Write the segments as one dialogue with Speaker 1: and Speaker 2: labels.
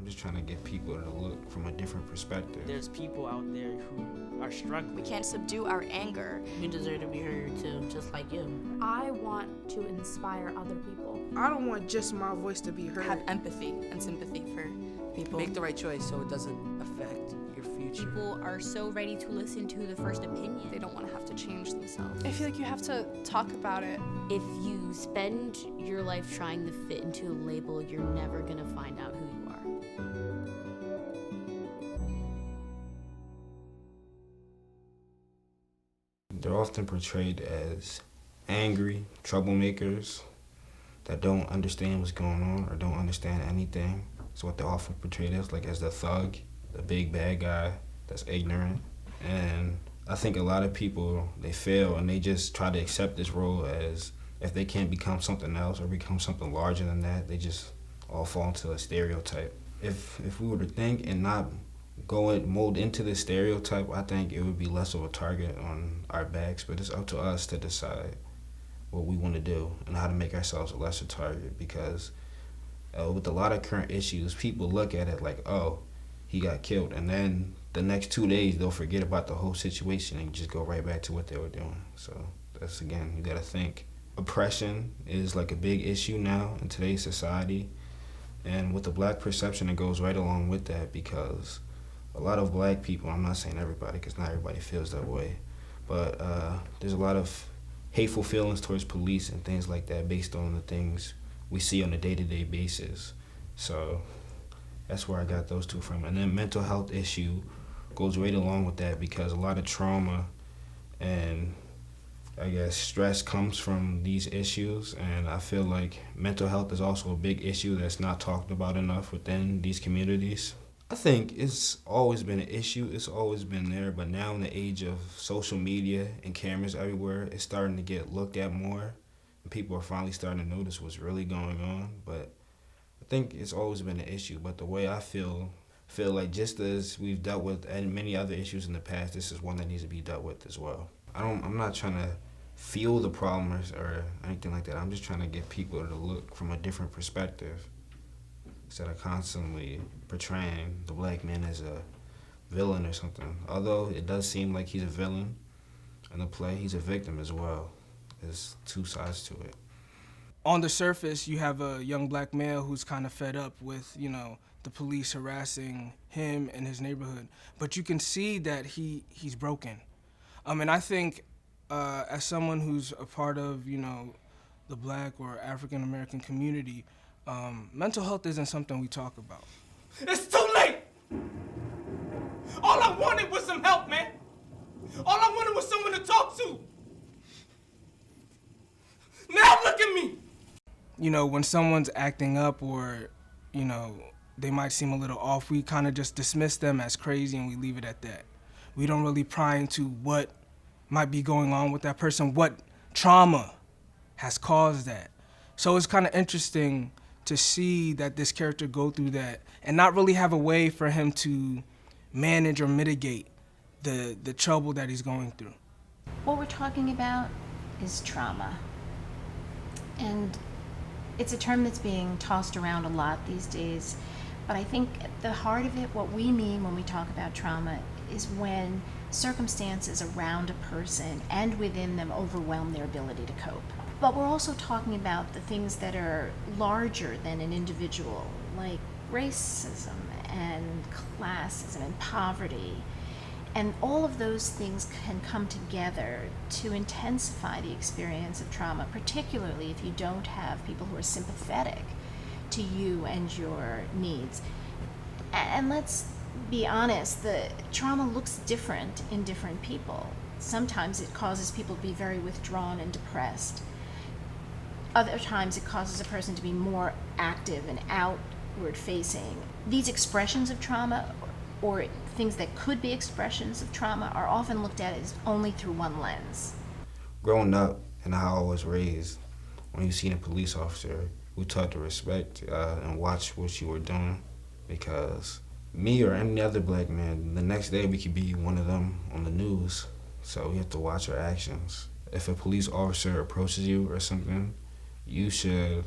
Speaker 1: I'm just trying to get people to look from a different perspective.
Speaker 2: There's people out there who are struggling.
Speaker 3: We can't subdue our anger.
Speaker 2: We deserve to be heard too, just like you.
Speaker 4: I want to inspire other people.
Speaker 5: I don't want just my voice to be heard.
Speaker 3: Have empathy and sympathy for people.
Speaker 6: Make the right choice so it doesn't affect your future.
Speaker 7: People are so ready to listen to the first opinion.
Speaker 3: They don't want to have to change themselves.
Speaker 4: I feel like you have to talk about it.
Speaker 7: If you spend your life trying to fit into a label, you're never gonna find out who you are.
Speaker 1: They're often portrayed as angry troublemakers that don't understand what's going on or don't understand anything. So what they're often portrayed as, like as the thug, the big bad guy that's ignorant. And I think a lot of people, they fail and they just try to accept this role as if they can't become something else or become something larger than that, they just all fall into a stereotype. If we were to think and not go and mold into this stereotype, I think it would be less of a target on our backs, but it's up to us to decide what we want to do and how to make ourselves a lesser target, because with a lot of current issues, people look at it like, oh, he got killed, and then the next 2 days they'll forget about the whole situation and just go right back to what they were doing. So that's, again, you gotta think. Oppression is like a big issue now in today's society, and with the black perception, it goes right along with that, because a lot of black people, I'm not saying everybody because not everybody feels that way, but there's a lot of hateful feelings towards police and things like that based on the things we see on a day-to-day basis. So that's where I got those two from. And then mental health issue goes right along with that, because a lot of trauma and I guess stress comes from these issues, and I feel like mental health is also a big issue that's not talked about enough within these communities. I think it's always been an issue, it's always been there, but now in the age of social media and cameras everywhere, it's starting to get looked at more, and people are finally starting to notice what's really going on. But I think it's always been an issue, but the way I feel like just as we've dealt with and many other issues in the past, this is one that needs to be dealt with as well. I'm not trying to feel the problem or anything like that. I'm just trying to get people to look from a different perspective instead of constantly portraying the black man as a villain or something. Although it does seem like he's a villain in the play, he's a victim as well. There's two sides to it.
Speaker 5: On the surface, you have a young black male who's kind of fed up with, the police harassing him and his neighborhood. But you can see that he's broken. And I think as someone who's a part of, the black or African American community, mental health isn't something we talk about.
Speaker 8: It's too late! All I wanted was some help, man. All I wanted was someone to talk to. Now look at me!
Speaker 5: When someone's acting up or, they might seem a little off, we kind of just dismiss them as crazy and we leave it at that. We don't really pry into what might be going on with that person, what trauma has caused that. So it's kind of interesting to see that this character go through that and not really have a way for him to manage or mitigate the trouble that he's going through.
Speaker 9: What we're talking about is trauma. And it's a term that's being tossed around a lot these days, but I think at the heart of it, what we mean when we talk about trauma is when circumstances around a person and within them overwhelm their ability to cope. But we're also talking about the things that are larger than an individual, like racism and classism and poverty. And all of those things can come together to intensify the experience of trauma, particularly if you don't have people who are sympathetic to you and your needs. And let's be honest, the trauma looks different in different people. Sometimes it causes people to be very withdrawn and depressed. Other times it causes a person to be more active and outward facing. These expressions of trauma, or things that could be expressions of trauma, are often looked at as only through one lens.
Speaker 1: Growing up and how I was raised, when you seen a police officer, we taught to respect and watch what you were doing, because me or any other black man, the next day we could be one of them on the news. So we have to watch our actions. If a police officer approaches you or something, you should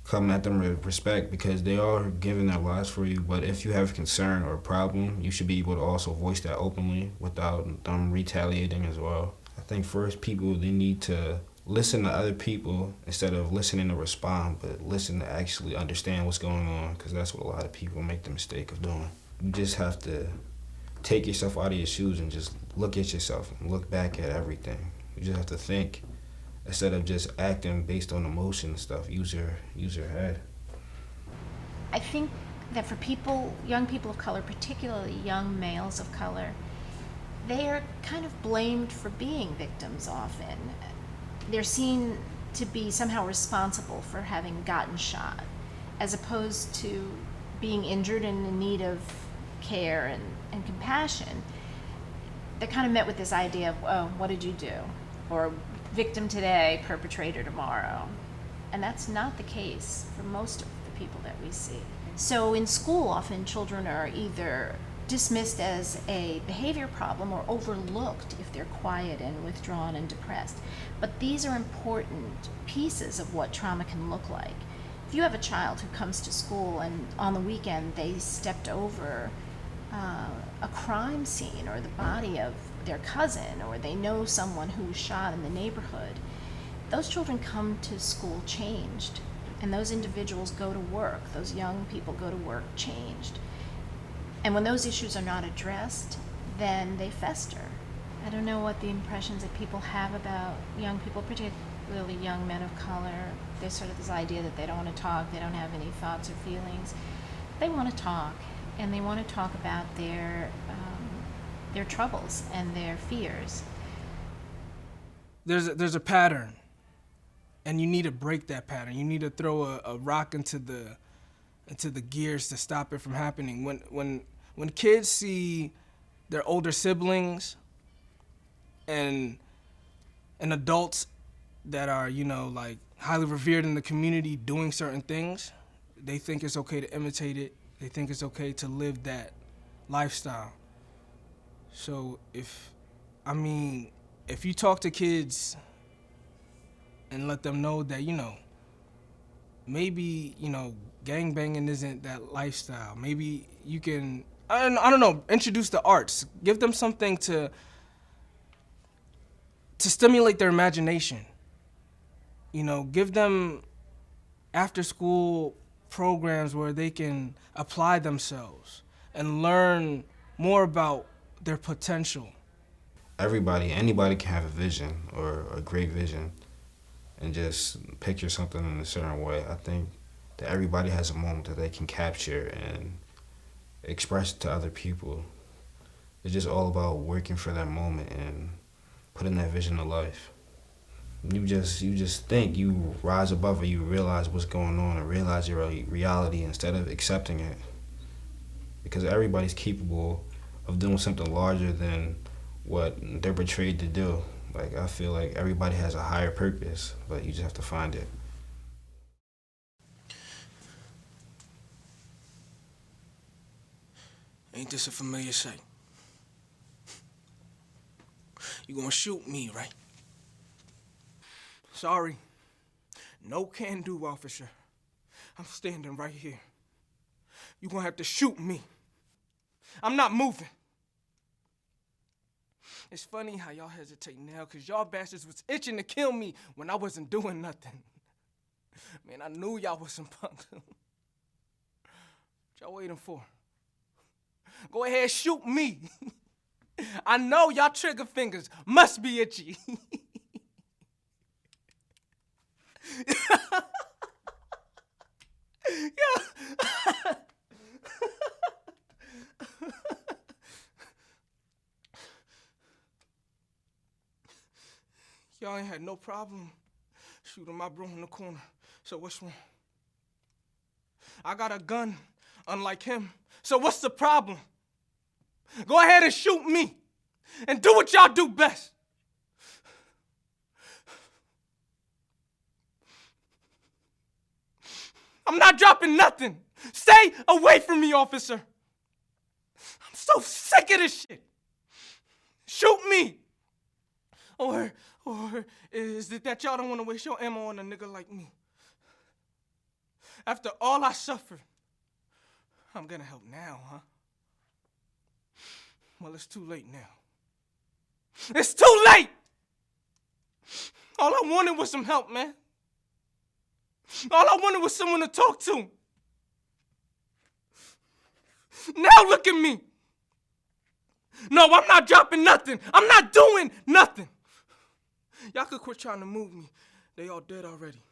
Speaker 1: come at them with respect because they are giving their lives for you. But if you have a concern or a problem, you should be able to also voice that openly without them retaliating as well. I think first people, they need to listen to other people instead of listening to respond, but listen to actually understand what's going on, because that's what a lot of people make the mistake of doing. You just have to take yourself out of your shoes and just look at yourself and look back at everything. You just have to think instead of just acting based on emotion and stuff. Use your head.
Speaker 9: I think that for people, young people of color, particularly young males of color, they are kind of blamed for being victims often. They're seen to be somehow responsible for having gotten shot, as opposed to being injured and in need of care and compassion. They're kind of met with this idea of, oh, what did you do? Or victim today, perpetrator tomorrow. And that's not the case for most of the people that we see. So in school, often children are either dismissed as a behavior problem or overlooked if they're quiet and withdrawn and depressed. But these are important pieces of what trauma can look like. If you have a child who comes to school and on the weekend they stepped over a crime scene or the body of their cousin, or they know someone who was shot in the neighborhood, those children come to school changed, and those individuals go to work, those young people go to work changed. And when those issues are not addressed, then they fester. I don't know what the impressions that people have about young people, particularly young men of color. There's sort of this idea that they don't want to talk, they don't have any thoughts or feelings. They want to talk, and they want to talk about their troubles and their fears.
Speaker 5: There's a pattern, and you need to break that pattern. You need to throw a rock into the gears to stop it from happening. When kids see their older siblings and adults that are, like highly revered in the community doing certain things, they think it's okay to imitate it. They think it's okay to live that lifestyle. So if you talk to kids and let them know that, maybe, gangbanging isn't that lifestyle. Maybe you can, I don't know, introduce the arts. Give them something to stimulate their imagination. Give them after-school programs where they can apply themselves and learn more about their potential.
Speaker 1: Anybody can have a vision or a great vision and just picture something in a certain way. I think that everybody has a moment that they can capture and express to other people. It's just all about working for that moment and putting that vision to life. You just think, you rise above it, you realize what's going on and realize your reality instead of accepting it. Because everybody's capable of doing something larger than what they're portrayed to do. Like, I feel like everybody has a higher purpose, but you just have to find it.
Speaker 5: Ain't this a familiar sight? You gonna shoot me, right? Sorry. No can do, officer. I'm standing right here. You gonna have to shoot me. I'm not moving. It's funny how y'all hesitate now, because y'all bastards was itching to kill me when I wasn't doing nothing. Man, I knew y'all was some punks. What y'all waiting for? Go ahead, shoot me. I know y'all trigger fingers must be itchy. Y'all ain't had no problem shooting my bro in the corner, so what's wrong? I got a gun, unlike him, so what's the problem? Go ahead and shoot me, and do what y'all do best. I'm not dropping nothing. Stay away from me, officer. I'm so sick of this shit. Shoot me. Or is it that y'all don't want to waste your ammo on a nigga like me? After all I suffered, I'm gonna help now, huh? Well, it's too late now. It's too late! All I wanted was some help, man. All I wanted was someone to talk to. Now look at me. No, I'm not dropping nothing. I'm not doing nothing. Y'all could quit trying to move me. They all dead already.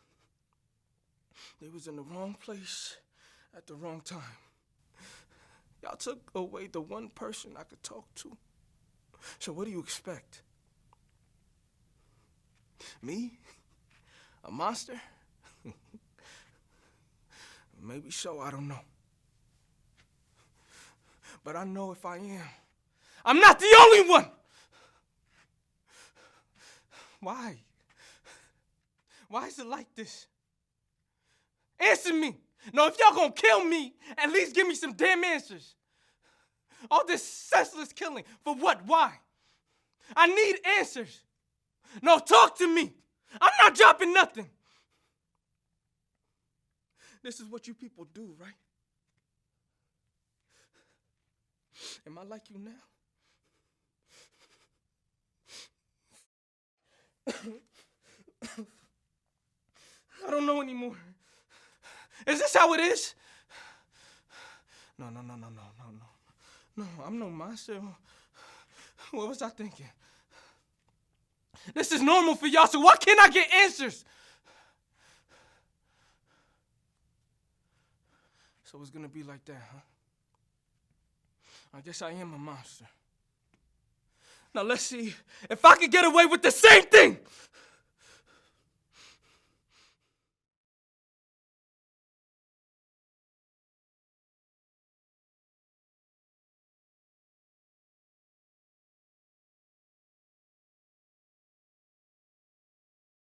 Speaker 5: They was in the wrong place at the wrong time. Y'all took away the one person I could talk to. So what do you expect? Me? A monster? Maybe so, I don't know. But I know if I am, I'm not the only one! Why? Why is it like this? Answer me! No, if y'all gonna kill me, at least give me some damn answers. All this senseless killing, for what? Why? I need answers. No, talk to me. I'm not dropping nothing. This is what you people do, right? Am I like you now? I don't know anymore. Is this how it is? No. No, I'm no monster. What was I thinking? This is normal for y'all, so why can't I get answers? So it's gonna be like that, huh? I guess I am a monster. Now let's see if I can get away with the same thing.